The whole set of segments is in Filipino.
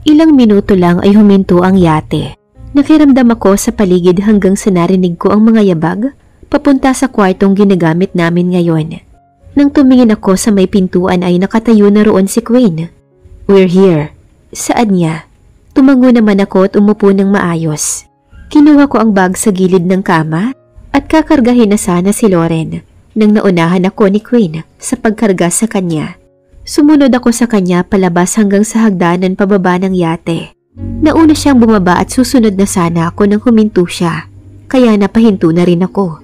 Ilang minuto lang ay huminto ang yate. Nakiramdam ako sa paligid hanggang sa narinig ko ang mga yabag papunta sa kwartong ginagamit namin ngayon. Nang tumingin ako sa may pintuan ay nakatayo na roon si Queen. "We're here." "Saan niya?" Tumango naman ako at umupo ng maayos. Kinuha ko ang bag sa gilid ng kama at kakargahin na sana si Lauren nang naunahan ako ni Queen sa pagkarga sa kanya. Sumunod ako sa kanya palabas hanggang sa hagdanan pababa ng yate. Nauna siyang bumaba at susunod na sana ako nang huminto siya, kaya napahinto na rin ako.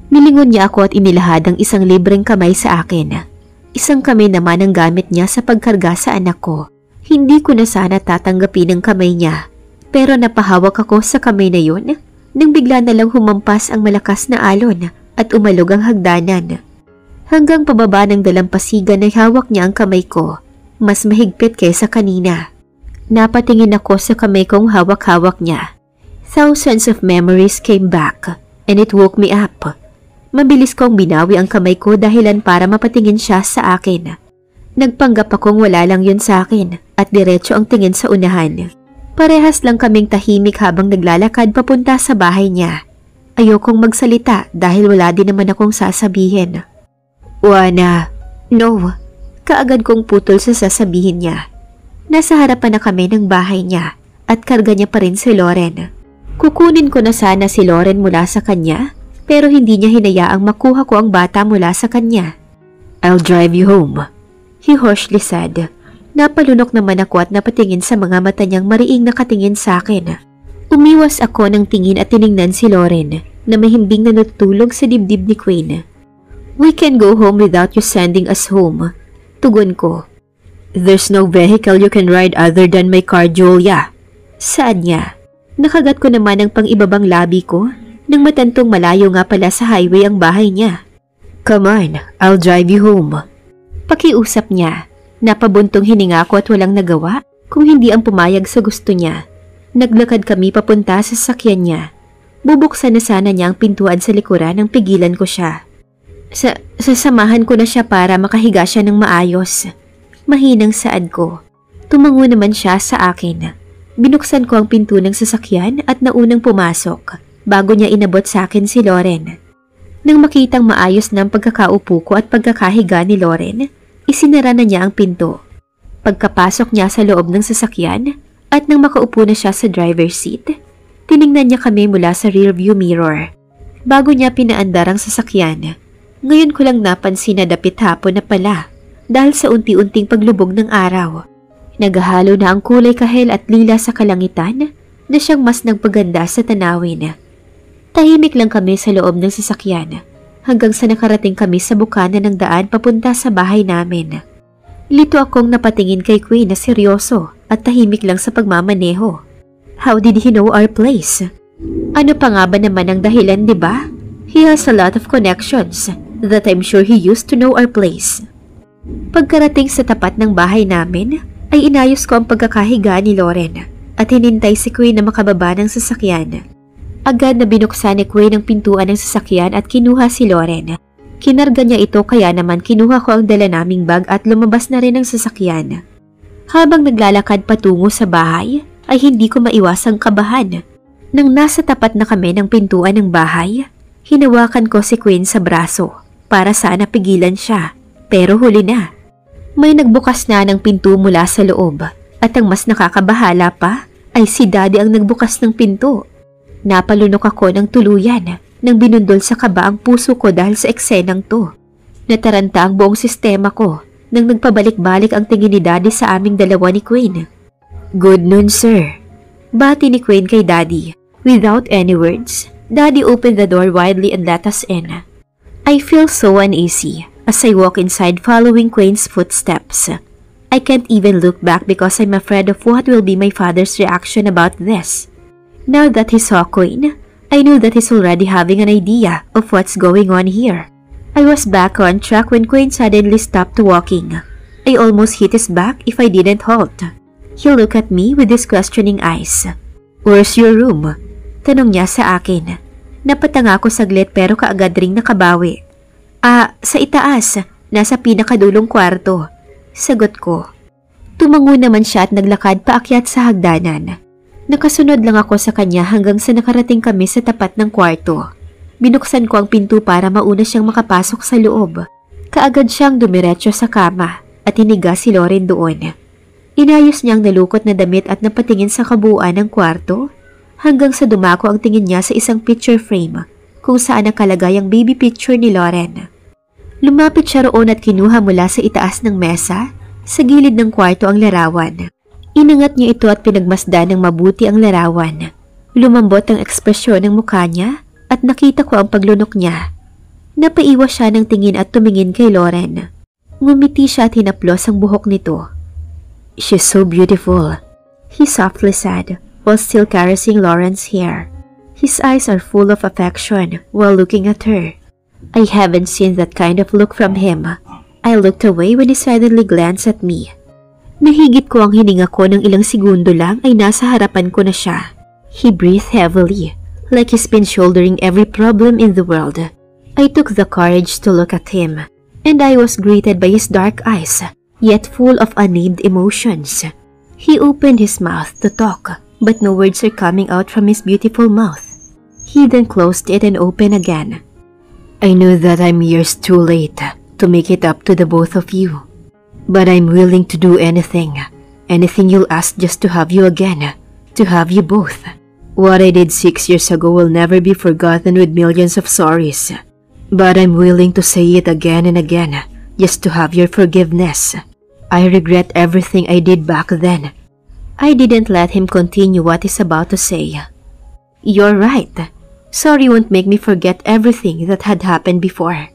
Nilingon niya ako at inilahad ang isang libreng kamay sa akin. Isang kamay naman ang gamit niya sa pagkarga sa anak ko. Hindi ko na sana tatanggapin ang kamay niya, pero napahawak ako sa kamay na yun nang bigla na lang humampas ang malakas na alon at umalog ang hagdanan. Hanggang pababa ng dalampasigan ay hawak niya ang kamay ko, mas mahigpit kaysa kanina. Napatingin ako sa kamay kong hawak-hawak niya. Thousands of memories came back and it woke me up. Mabilis kong binawi ang kamay ko dahilan para mapatingin siya sa akin. Nagpanggap akong wala lang yun sa akin at diretso ang tingin sa unahan. Parehas lang kaming tahimik habang naglalakad papunta sa bahay niya. Ayokong magsalita dahil wala din naman akong sasabihin. "Juana." "No." Kaagad kong putol sa sasabihin niya. Nasa harapan na kami ng bahay niya at karga niya pa rin si Lauren. Kukunin ko na sana si Lauren mula sa kanya pero hindi niya hinayaang makuha ko ang bata mula sa kanya. "I'll drive you home," he harshly said. Napalunok naman ako at napatingin sa mga mata niyang mariing nakatingin sa akin. Umiwas ako ng tingin at tiningnan si Lauren na mahimbing na natutulog sa dibdib ni Queen. "We can go home without you sending us home," tugon ko. "There's no vehicle you can ride other than my car, Julia." "Saan niya?" Nakagat ko naman ang pang-ibabang labi ko nang matantong malayo nga pala sa highway ang bahay niya. "Come on, I'll drive you home." Pakiusap niya. Napabuntong hininga ko at walang nagawa kung hindi ang pumayag sa gusto niya. Naglakad kami papunta sa sasakyan niya. Bubuksan na sana niya ang pintuan sa likuran nang pigilan ko siya. Sasamahan ko na siya para makahiga siya ng maayos. Mahinang saad ko. Tumango naman siya sa akin. Binuksan ko ang pinto ng sasakyan at naunang pumasok bago niya inabot sa akin si Lauren. Nang makitang maayos na ang pagkakaupo ko at pagkakahiga ni Lauren, isinara na niya ang pinto. Pagkapasok niya sa loob ng sasakyan at nang makaupo na siya sa driver's seat, tiningnan niya kami mula sa rearview mirror. Bago niya pinaandar ang sasakyan, ngayon ko lang napansin na dapit hapon na pala dahil sa unti-unting paglubog ng araw. Naghahalo na ang kulay kahel at lila sa kalangitan na siyang mas nagpaganda sa tanawin. Tahimik lang kami sa loob ng sasakyan hanggang sa nakarating kami sa bukana ng daan papunta sa bahay namin. Lito akong napatingin kay Queen na seryoso at tahimik lang sa pagmamaneho. How did he know our place? Ano pa nga ba naman ang dahilan, di ba? He has a lot of connections that I'm sure he used to know our place. Pagkarating sa tapat ng bahay namin, ay inayos ko ang pagkakahiga ni Lauren at hinintay si Queen na makababa ng sasakyan. Agad na binuksan ni Queen ang pintuan ng sasakyan at kinuha si Lauren. Kinarga niya ito kaya naman kinuha ko ang dala naming bag at lumabas na rin ang sasakyan. Habang naglalakad patungo sa bahay, ay hindi ko maiwasang kabahan. Nang nasa tapat na kami ng pintuan ng bahay, hinawakan ko si Queen sa braso para sana pigilan siya, pero huli na. May nagbukas na ng pinto mula sa loob at ang mas nakakabahala pa ay si Daddy ang nagbukas ng pinto. Napalunok ako ng tuluyan nang binundol sa kaba ang puso ko dahil sa eksenang to. Nataranta ang buong sistema ko nang nagpabalik-balik ang tingin ni Daddy sa aming dalawa ni Queen. "Good noon, sir." Bati ni Queen kay Daddy. Without any words, Daddy opened the door widely and let us in. I feel so uneasy as I walk inside following Queen's footsteps. I can't even look back because I'm afraid of what will be my father's reaction about this. Now that he saw Queen, I knew that he's already having an idea of what's going on here. I was back on track when Queen suddenly stopped walking. I almost hit his back if I didn't halt. He looked at me with his questioning eyes. "Where's your room?" Tanong niya sa akin. Napatanga ako saglit pero kaagad ring nakabawi. Sa itaas, nasa pinakadulong kwarto." Sagot ko. Tumango naman siya at naglakad paakyat sa hagdanan. Nakasunod lang ako sa kanya hanggang sa nakarating kami sa tapat ng kwarto. Binuksan ko ang pinto para mauna siyang makapasok sa loob. Kaagad siyang dumiretso sa kama at hiniga si Lauren doon. Inayos niyang nalukot na damit at napatingin sa kabuuan ng kwarto hanggang sa dumako ang tingin niya sa isang picture frame kung saan nakalagay ang baby picture ni Lauren. Lumapit siya roon at kinuha mula sa itaas ng mesa sa gilid ng kwarto ang larawan. Inangat niya ito at pinagmasdan ng mabuti ang larawan. Lumambot ang ekspresyon ng mukha niya at nakita ko ang paglunok niya. Napaiwas siya ng tingin at tumingin kay Lauren. Ngumiti siya at hinaplos ang buhok nito. "She's so beautiful," he softly said while still caressing Lauren's hair. His eyes are full of affection while looking at her. I haven't seen that kind of look from him. I looked away when he suddenly glanced at me. Nahigit ko ang hininga ko ng ilang segundo lang ay nasa harapan ko na siya. He breathed heavily, like he's been shouldering every problem in the world. I took the courage to look at him, and I was greeted by his dark eyes, yet full of unnamed emotions. He opened his mouth to talk, but no words are coming out from his beautiful mouth. He then closed it and opened again. "I know that I'm years too late to make it up to the both of you. But I'm willing to do anything you'll ask just to have you again, to have you both. What I did 6 years ago will never be forgotten with millions of sorries. But I'm willing to say it again and again, just to have your forgiveness. I regret everything I did back then." I didn't let him continue what he's about to say. "You're right. Sorry won't make me forget everything that had happened before.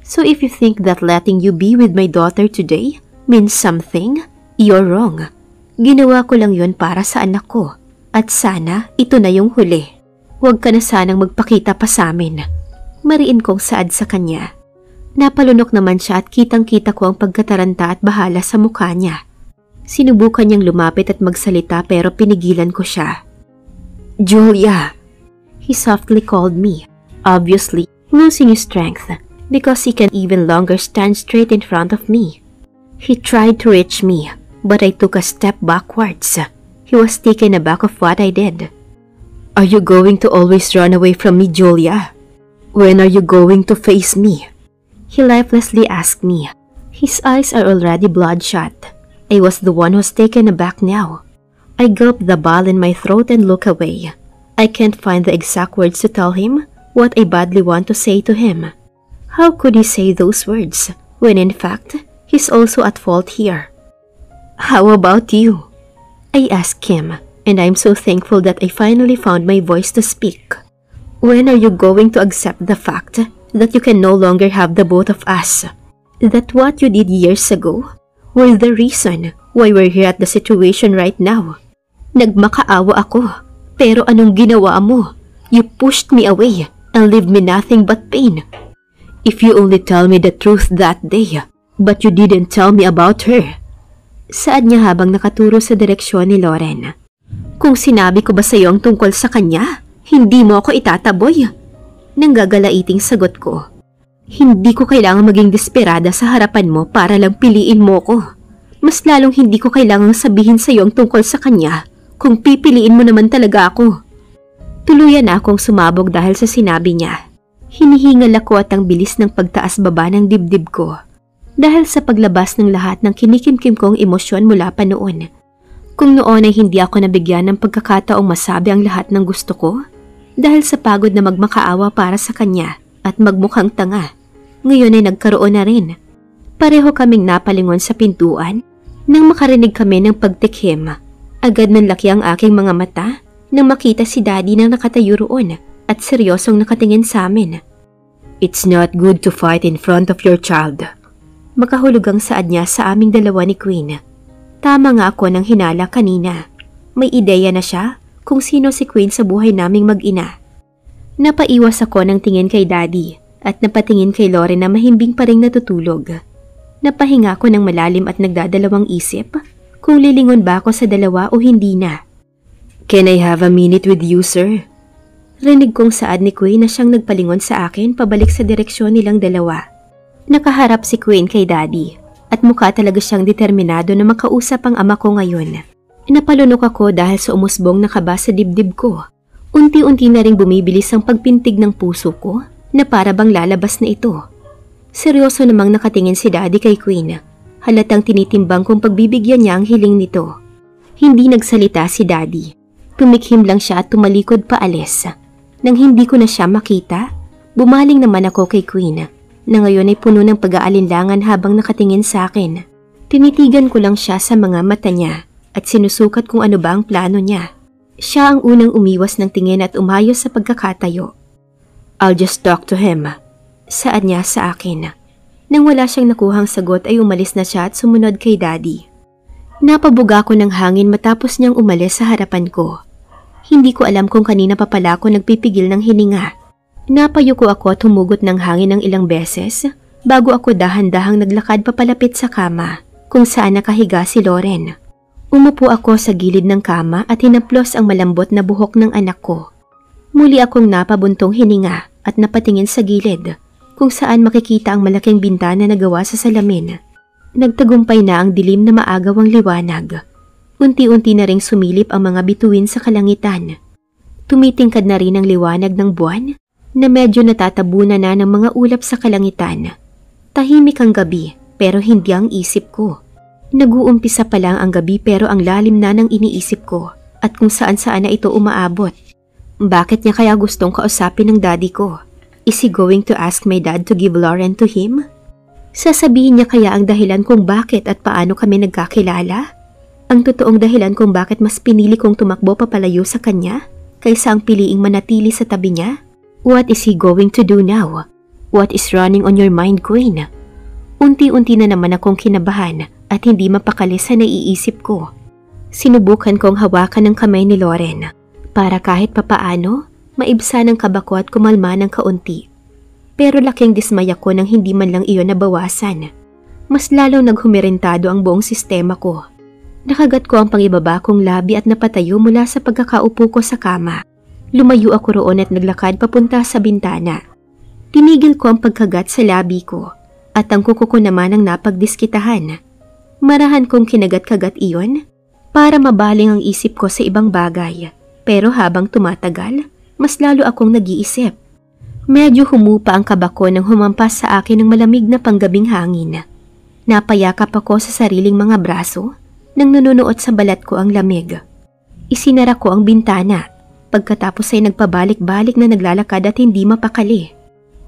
So if you think that letting you be with my daughter today means something, you're wrong. Ginawa ko lang yun para sa anak ko. At sana ito na yung huli. Huwag ka na sanang magpakita pa sa amin." Mariin kong saad sa kanya. Napalunok naman siya at kitang-kita ko ang pagkataranta at bahala sa mukha niya. Sinubukan niyang lumapit at magsalita pero pinigilan ko siya. "Julia," he softly called me, obviously losing his strength because he can't even longer stand straight in front of me. He tried to reach me, but I took a step backwards. He was taken aback of what I did. "Are you going to always run away from me, Julia? When are you going to face me?" He lifelessly asked me. His eyes are already bloodshot. I was the one who's taken aback now. I gulped the ball in my throat and looked away. I can't find the exact words to tell him what I badly want to say to him. How could he say those words when in fact he's also at fault here? "How about you?" I asked him, and I'm so thankful that I finally found my voice to speak. "When are you going to accept the fact that you can no longer have the both of us? That what you did years ago were the reason why we're here at the situation right now? Nagmakaawa ako, pero anong ginawa mo? You pushed me away and leave me nothing but pain. If you only tell me the truth that day, but you didn't tell me about her." Saad niya habang nakaturo sa direksyon ni Lauren. "Kung sinabi ko ba sa iyo ang tungkol sa kanya, hindi mo ako itataboy?" Nanggagalaiting sagot ko. "Hindi ko kailangang maging desperada sa harapan mo para lang piliin mo ko. Mas lalong hindi ko kailangang sabihin sa iyo ang tungkol sa kanya kung pipiliin mo naman talaga ako." Tuluyan na akong sumabog dahil sa sinabi niya. Hinihingal ako at ang bilis ng pagtaas-baba ng dibdib ko. Dahil sa paglabas ng lahat ng kinikimkim kong emosyon mula pa noon. Kung noon ay hindi ako nabigyan ng pagkakataong masabi ang lahat ng gusto ko, dahil sa pagod na magmakaawa para sa kanya at magmukhang tanga, ngayon ay nagkaroon na rin. Pareho kaming napalingon sa pintuan nang makarinig kami ng pagtikhim. Agad nanlaki ang aking mga mata nang makita si Daddy na nakatayo roon at seryosong nakatingin sa amin. "It's not good to fight in front of your child." Makahulugang saad niya sa aming dalawa ni Queen. Tama nga ako nang hinala kanina. May ideya na siya kung sino si Queen sa buhay naming mag-ina. Napaiwas ako ng tingin kay Daddy at napatingin kay Lauren na mahimbing pa ring natutulog. Napahinga ko ng malalim at nagdadalawang isip kung lilingon ba ako sa dalawa o hindi na. "Can I have a minute with you, sir?" Rinig kong saad ni Queen na siyang nagpalingon sa akin pabalik sa direksyon nilang dalawa. Nakaharap si Queen kay Daddy at mukha talaga siyang determinado na makausap ang ama ko ngayon. Napalunok ako dahil sa umusbong na kaba sa dibdib ko. Unti-unti na ring bumibilis ang pagpintig ng puso ko na para bang lalabas na ito. Seryoso namang nakatingin si Daddy kay Queen. Halatang tinitimbang kung pagbibigyan niya ang hiling nito. Hindi nagsalita si Daddy. Tumikhim lang siya at tumalikod paalis. Nang hindi ko na siya makita, bumaling naman ako kay Queen, na ngayon ay puno ng pag-aalinlangan habang nakatingin sa akin. Tinitigan ko lang siya sa mga mata niya at sinusukat kung ano ba ang plano niya. Siya ang unang umiwas ng tingin at umayos sa pagkakatayo. "I'll just talk to him," saad niya sa akin. Nang wala siyang nakuhang sagot ay umalis na siya at sumunod kay Daddy. Napabuga ko ng hangin matapos niyang umalis sa harapan ko. Hindi ko alam kung kanina pa pala ako nagpipigil ng hininga. Napayuko ako at humugot ng hangin ng ilang beses bago ako dahan-dahang naglakad papalapit sa kama kung saan nakahiga si Loren. Umupo ako sa gilid ng kama at hinaplos ang malambot na buhok ng anak ko. Muli akong napabuntong hininga at napatingin sa gilid kung saan makikita ang malaking bintana na gawa sa salamin. Nagtagumpay na ang dilim na maagaw ang liwanag. Unti-unti na ring sumilip ang mga bituin sa kalangitan. Tumitingkad na rin ang liwanag ng buwan na medyo natatabunan na ng mga ulap sa kalangitan. Tahimik ang gabi pero hindi ang isip ko. Nag-uumpisa pa lang ang gabi pero ang lalim na ng iniisip ko at kung saan-saan na ito umaabot. Bakit niya kaya gustong kausapin ng daddy ko? Is he going to ask my dad to give Loren to him? Sasabihin niya kaya ang dahilan kung bakit at paano kami nagkakilala? Ang totoong dahilan kung bakit mas pinili kong tumakbo papalayo sa kanya kaysa ang piliing manatili sa tabi niya? What is he going to do now? What is running on your mind, Queen? Unti-unti na naman akong kinabahan at hindi mapakali sa naiisip ko. Sinubukan kong hawakan ang kamay ni Loren para kahit papaano maibsan ang kaba ko at kumalma ng kaunti. Pero laking dismay ako nang hindi man lang iyon nabawasan. Mas lalong naghumirentado ang buong sistema ko. Nakagat ko ang pangibaba kong labi at napatayo mula sa pagkakaupo ko sa kama. Lumayo ako roon at naglakad papunta sa bintana. Tinigil ko ang pagkagat sa labi ko at ang kuko ko naman ang napagdiskitahan. Marahan kong kinagat-kagat iyon para mabaling ang isip ko sa ibang bagay. Pero habang tumatagal, mas lalo akong nag-iisip. Medyo humupa ang kaba ko nang humampas sa akin ng malamig na panggabing hangin. Napayakap ako sa sariling mga braso nang nanunuot sa balat ko ang lamig. Isinara ko ang bintana. Pagkatapos ay nagpabalik-balik na naglalakad at hindi mapakali.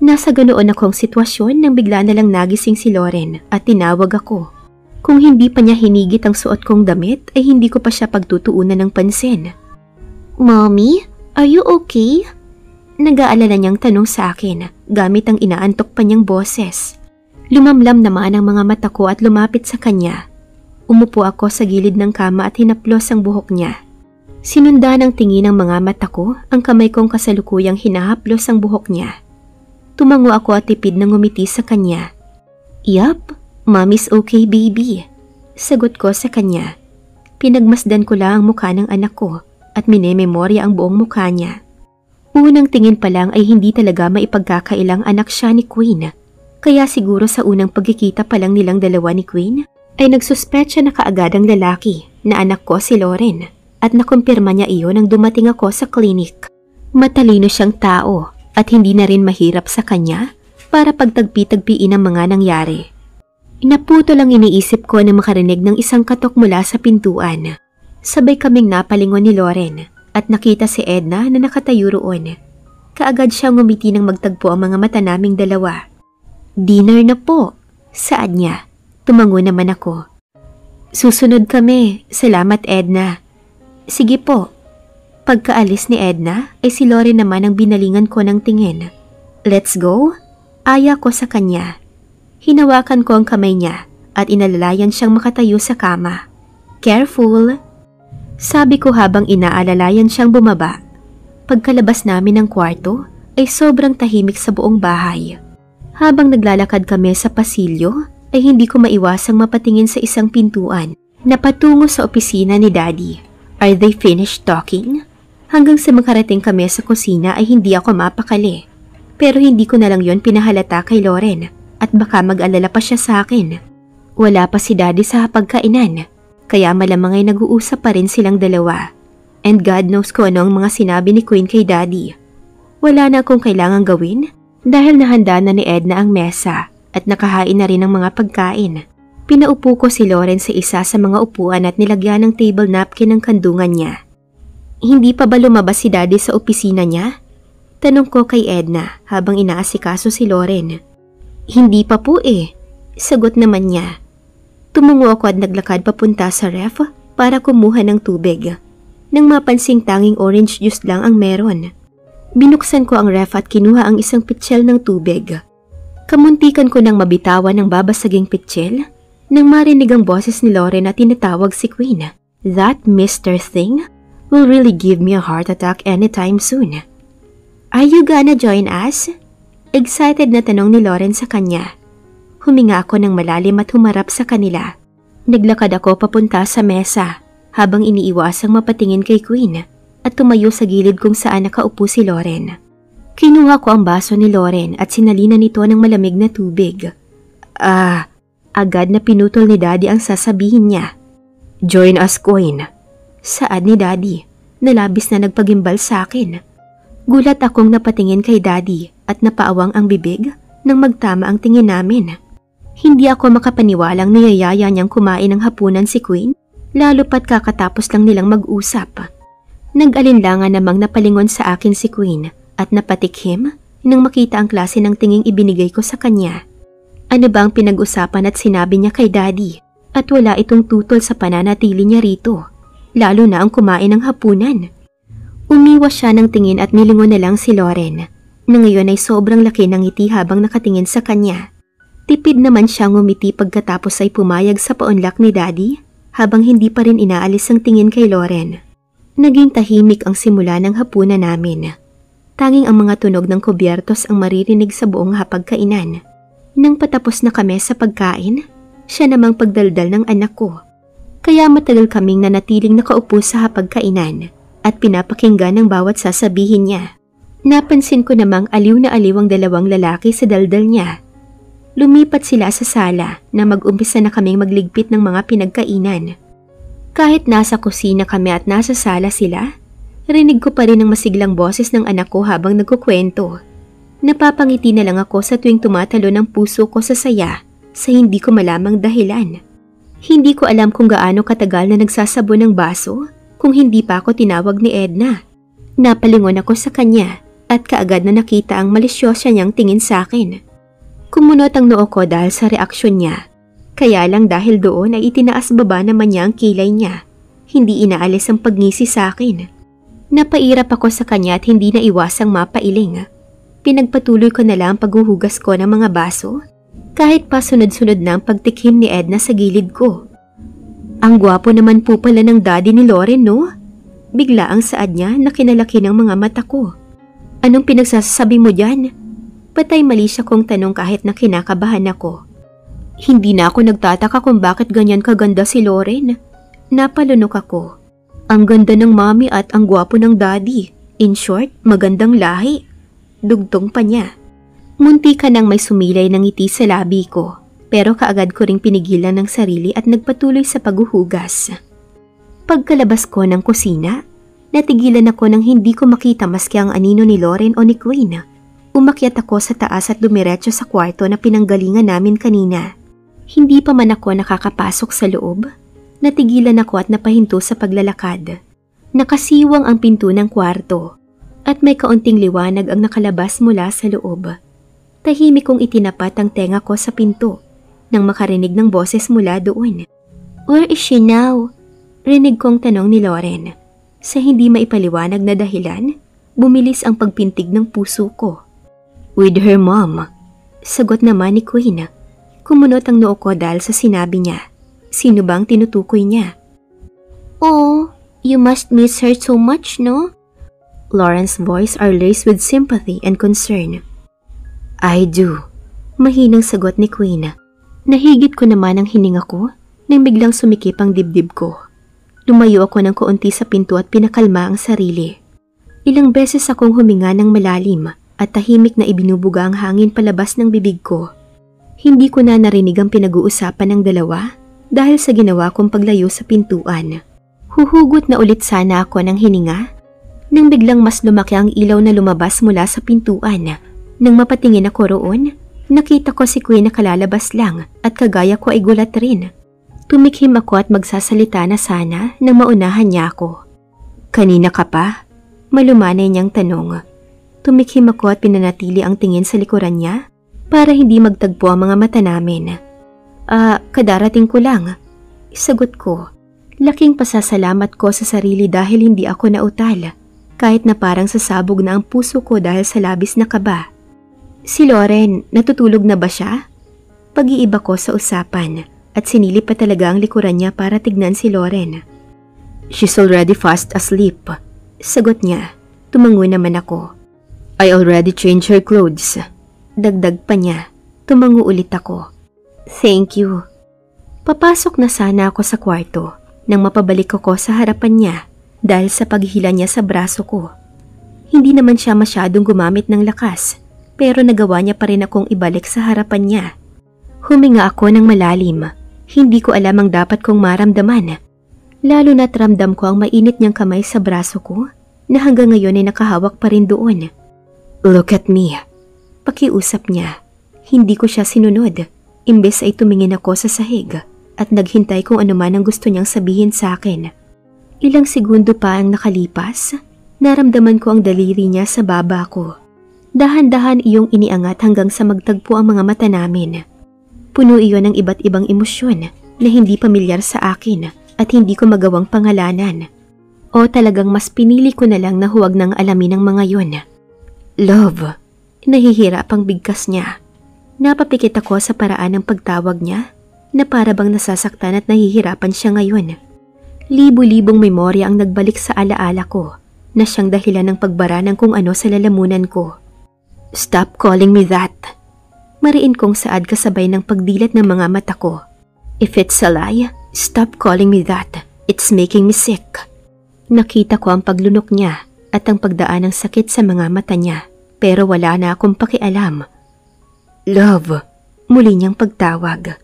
Nasa ganoon akong sitwasyon nang bigla na lang nagising si Loren at tinawag ako. Kung hindi pa niya hinigit ang suot kong damit ay hindi ko pa siya pagtutuunan ng pansin. "Mommy, are you okay?" Nag-aalala niyang tanong sa akin gamit ang inaantok pa niyang boses. Lumamlam naman ang mga mata ko at lumapit sa kanya. Umupo ako sa gilid ng kama at hinaplos ang buhok niya. Sinundan ng tingin ng mga mata ko ang kamay kong kasalukuyang hinahaplos ang buhok niya. Tumango ako at tipid na ngumiti sa kanya. "Yup, Mommy's okay baby," sagot ko sa kanya. Pinagmasdan ko lang ang mukha ng anak ko at minememorya ang buong mukha niya. Unang tingin pa lang ay hindi talaga maipagkakailang anak siya ni Queen. Kaya siguro sa unang pagkikita pa lang nilang dalawa ni Queen ay nagsuspetsa na kaagad ang lalaki na anak ko si Loren at nakumpirma niya iyon nang dumating ako sa klinik. Matalino siyang tao at hindi na rin mahirap sa kanya para pagtagpi-tagpiin ang mga nangyari. Inaputo lang iniisip ko na makarinig ng isang katok mula sa pintuan. Sabay kaming napalingon ni Loren at nakita si Edna na nakatayo roon. Kaagad siyang ngumiti nang magtagpo ang mga mata naming dalawa. "Dinner na po," saad niya. Tumango naman ako. "Susunod kami. Salamat, Edna." "Sige po." Pagkaalis ni Edna ay si Loren naman ang binalingan ko ng tingin. "Let's go?" Aya ko sa kanya. Hinawakan ko ang kamay niya at inalalayan siyang makatayo sa kama. "Careful," sabi ko habang inaalalayan siyang bumaba. Pagkalabas namin ng kwarto ay sobrang tahimik sa buong bahay. Habang naglalakad kami sa pasilyo ay hindi ko maiwasang mapatingin sa isang pintuan na patungo sa opisina ni Daddy. Are they finished talking? Hanggang sa makarating kami sa kusina ay hindi ako mapakali. Pero hindi ko na lang yon pinahalata kay Loren at baka mag-alala pa siya sa akin. Wala pa si Daddy sa hapagkainan, kaya malamang ay nag-uusap pa rin silang dalawa. And God knows kung ano ang mga sinabi ni Queen kay Daddy. Wala na akong kailangang gawin dahil nahanda na ni Edna ang mesa at nakahain na rin ang mga pagkain. Pinaupo ko si Lauren sa isa sa mga upuan at nilagyan ng table napkin ng kandungan niya. Hindi pa ba lumabas si Daddy sa opisina niya? Tanong ko kay Edna habang inaasikaso si Lauren. Hindi pa po eh, sagot naman niya. Tumungo ako at naglakad papunta sa ref para kumuha ng tubig. Nang mapansing tanging orange juice lang ang meron. Binuksan ko ang ref at kinuha ang isang pitsil ng tubig. Kamuntikan ko nang mabitawan ng babasaging pitsil nang marinig ang boses ni Lauren at tinatawag si Queen. That Mr. Thing will really give me a heart attack anytime soon. Are you gonna join us? Excited na tanong ni Lauren sa kanya. Huminga ako ng malalim at humarap sa kanila. Naglakad ako papunta sa mesa habang iniiwasang mapatingin kay Queen at tumayo sa gilid kung saan nakaupo si Lauren. Kinuha ko ang baso ni Lauren at sinalina nito ng malamig na tubig. Agad na pinutol ni Daddy ang sasabihin niya. Join us, Queen. Saad ni Daddy na labis na nagpagimbal sa akin. Gulat akong napatingin kay Daddy at napaawang ang bibig nang magtama ang tingin namin. Hindi ako makapaniwalang niyayaya niyang kumain ng hapunan si Queen, lalo pat kakatapos lang nilang mag-usap. Nag-alinlangan namang napalingon sa akin si Queen at napatikhim nang makita ang klase ng tinging ibinigay ko sa kanya. Ano ba ang pinag-usapan at sinabi niya kay Daddy? At wala itong tutol sa pananatili niya rito, lalo na ang kumain ng hapunan. Umiwas siya ng tingin at nilingon na lang si Lauren, na ngayon ay sobrang laki ng ngiti habang nakatingin sa kanya. Tipid naman siyang ngumiti pagkatapos ay pumayag sa paunlak ni Daddy habang hindi pa rin inaalis ang tingin kay Lauren. Naging tahimik ang simula ng hapunan namin. Tanging ang mga tunog ng kubyertos ang maririnig sa buong hapagkainan. Nang patapos na kami sa pagkain, siya namang pagdaldal ng anak ko. Kaya matagal kaming nanatiling nakaupo sa hapagkainan at pinapakinggan ang bawat sasabihin niya. Napansin ko namang aliw na aliw ang dalawang lalaki sa daldal niya. Lumipat sila sa sala na mag-umpisa na kaming magligpit ng mga pinagkainan. Kahit nasa kusina kami at nasa sala sila, rinig ko pa rin ang masiglang boses ng anak ko habang nagkukwento. Napapangiti na lang ako sa tuwing tumatalo ng puso ko sa saya sa hindi ko malamang dahilan. Hindi ko alam kung gaano katagal na nagsasabon ng baso kung hindi pa ako tinawag ni Edna. Napalingon ako sa kanya at kaagad na nakita ang malisyosya niyang tingin sa akin. Kumunot ang noo ko dahil sa reaksyon niya. Kaya lang dahil doon ay itinaas baba naman niya ang kilay niya. Hindi inaalis ang pagngisi sa akin. Napairap ako sa kanya at hindi na iwasang mapailing. Pinagpatuloy ko na lang ang paghuhugas ko ng mga baso kahit pa sunod-sunod na ang pagtikim ni Edna sa gilid ko. Ang gwapo naman po pala ng Daddy ni Lauren, no? Bigla ang saad niya na kinalaki ng mga mata ko. Anong pinagsasabi mo dyan? Patay mali siya kong tanong kahit na kinakabahan ako. Hindi na ako nagtataka kung bakit ganyan kaganda si Lauren. Napalunok ako. Ang ganda ng mommy at ang gwapo ng daddy. In short, magandang lahi. Dugtong pa niya. Munti ka nang may sumilay ng ngiti sa labi ko, pero kaagad ko ring pinigilan ng sarili at nagpatuloy sa paghuhugas. Pagkalabas ko ng kusina, natigilan ako nang hindi ko makita maski ang anino ni Lauren o ni Queen. Umakyat ako sa taas at dumiretso sa kwarto na pinanggalingan namin kanina. Hindi pa man ako nakakapasok sa loob, natigilan ako at napahinto sa paglalakad. Nakasiwang ang pinto ng kwarto at may kaunting liwanag ang nakalabas mula sa loob. Tahimik kong itinapat ang tenga ko sa pinto nang makarinig ng boses mula doon. Where is she now? Rinig kong tanong ni Lauren. Sa hindi maipaliwanag na dahilan, bumilis ang pagpintig ng puso ko. With her mom. Sagot naman ni Queen. Kumunot ang noo ko dahil sa sinabi niya. Sino bang tinutukoy niya? Oh, you must miss her so much, no? Lauren's voice are laced with sympathy and concern. I do. Mahinang sagot ni Queen. Nahigit ko naman ang hininga ko nang biglang sumikip ang dibdib ko. Lumayo ako ng kaunti sa pinto at pinakalma ang sarili. Ilang beses akong huminga ng malalim at tahimik na ibinubuga ang hangin palabas ng bibig ko. Hindi ko na narinig ang pinag-uusapan ng dalawa dahil sa ginawa kong paglayo sa pintuan. Huhugot na ulit sana ako ng hininga nang biglang mas lumaki ang ilaw na lumabas mula sa pintuan. Nang mapatingin ako roon, nakita ko si Queen na kalalabas lang at kagaya ko ay gulat rin. Tumikhim ako at magsasalita na sana nang maunahan niya ako. "Kanina ka pa?" Malumanay niyang tanong. Tumikhim ako at pinanatili ang tingin sa likuran niya para hindi magtagpo ang mga mata namin. Kadarating ko lang." Sagot ko. Laking pasasalamat ko sa sarili dahil hindi ako nautal, kahit na parang sasabog na ang puso ko dahil sa labis na kaba. "Si Loren, natutulog na ba siya?" Pag-iiba ko sa usapan at sinilip pa talaga ang likuran niya para tignan si Loren. "She's already fast asleep," sagot niya. Tumango naman ako. "I already changed her clothes." Dagdag pa niya. Tumango ulit ako. "Thank you." Papasok na sana ako sa kwarto nang mapabalik ako sa harapan niya dahil sa paghila niya sa braso ko. Hindi naman siya masyadong gumamit ng lakas, pero nagawa niya pa rin akong ibalik sa harapan niya. Huminga ako ng malalim. Hindi ko alam ang dapat kong maramdaman. Lalo na't ramdam ko ang mainit niyang kamay sa braso ko na hanggang ngayon ay nakahawak pa rin doon. "Look at me." Pakiusap niya. Hindi ko siya sinunod. Imbes ay tumingin ako sa sahig at naghintay kung ano man ang gusto niyang sabihin sa akin. Ilang segundo pa ang nakalipas, naramdaman ko ang daliri niya sa baba ko. Dahan-dahan iyong iniangat hanggang sa magtagpo ang mga mata namin. Puno iyon ng iba't ibang emosyon na hindi pamilyar sa akin at hindi ko magawang pangalanan. O talagang mas pinili ko na lang na huwag nang alamin ang mga yon. "Love." Nahihirap ang bigkas niya. Napapikit ako sa paraan ng pagtawag niya na para bang nasasaktan at nahihirapan siya ngayon. Libo-libong memorya ang nagbalik sa alaala ko na siyang dahilan ng pagbara ng kung ano sa lalamunan ko. "Stop calling me that." Mariin kong saad kasabay ng pagdilat ng mga mata ko. "If it's a lie, stop calling me that. It's making me sick." Nakita ko ang paglunok niya at ang pagdaan ng sakit sa mga mata niya. Pero wala na akong pakialam. "Love," muli niyang pagtawag.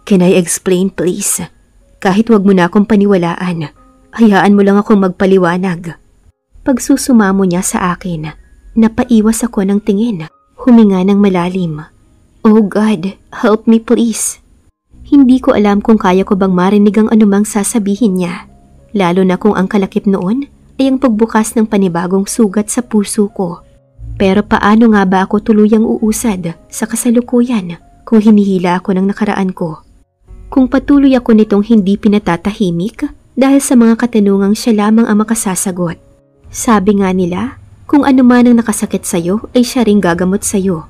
"Can I explain please? Kahit wag mo na akong paniwalaan, hayaan mo lang akong magpaliwanag." Pagsusumamo niya sa akin, napaiwas ako ng tingin, huminga ng malalim. "Oh God, help me please." Hindi ko alam kung kaya ko bang marinig ang anumang sasabihin niya, lalo na kung ang kalakip noon ay ang pagbukas ng panibagong sugat sa puso ko. Pero paano nga ba ako tuluyang uusad sa kasalukuyan kung hinihila ako ng nakaraan ko? Kung patuloy ako nitong hindi pinatatahimik dahil sa mga katanungang siya lamang ang makasasagot. Sabi nga nila, kung ano man ang nakasakit sa'yo ay siya ring gagamot sa'yo.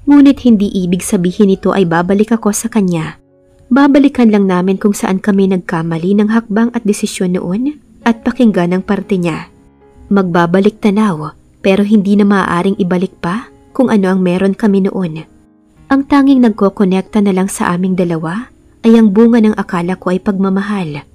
Ngunit hindi ibig sabihin nito ay babalik ako sa kanya. Babalikan lang namin kung saan kami nagkamali ng hakbang at desisyon noon at pakinggan ang parte niya. Magbabalik tanaw. Pero hindi na maaaring ibalik pa kung ano ang meron kami noon. Ang tanging nagkokonekta na lang sa aming dalawa ay ang bunga ng akala ko ay pagmamahal.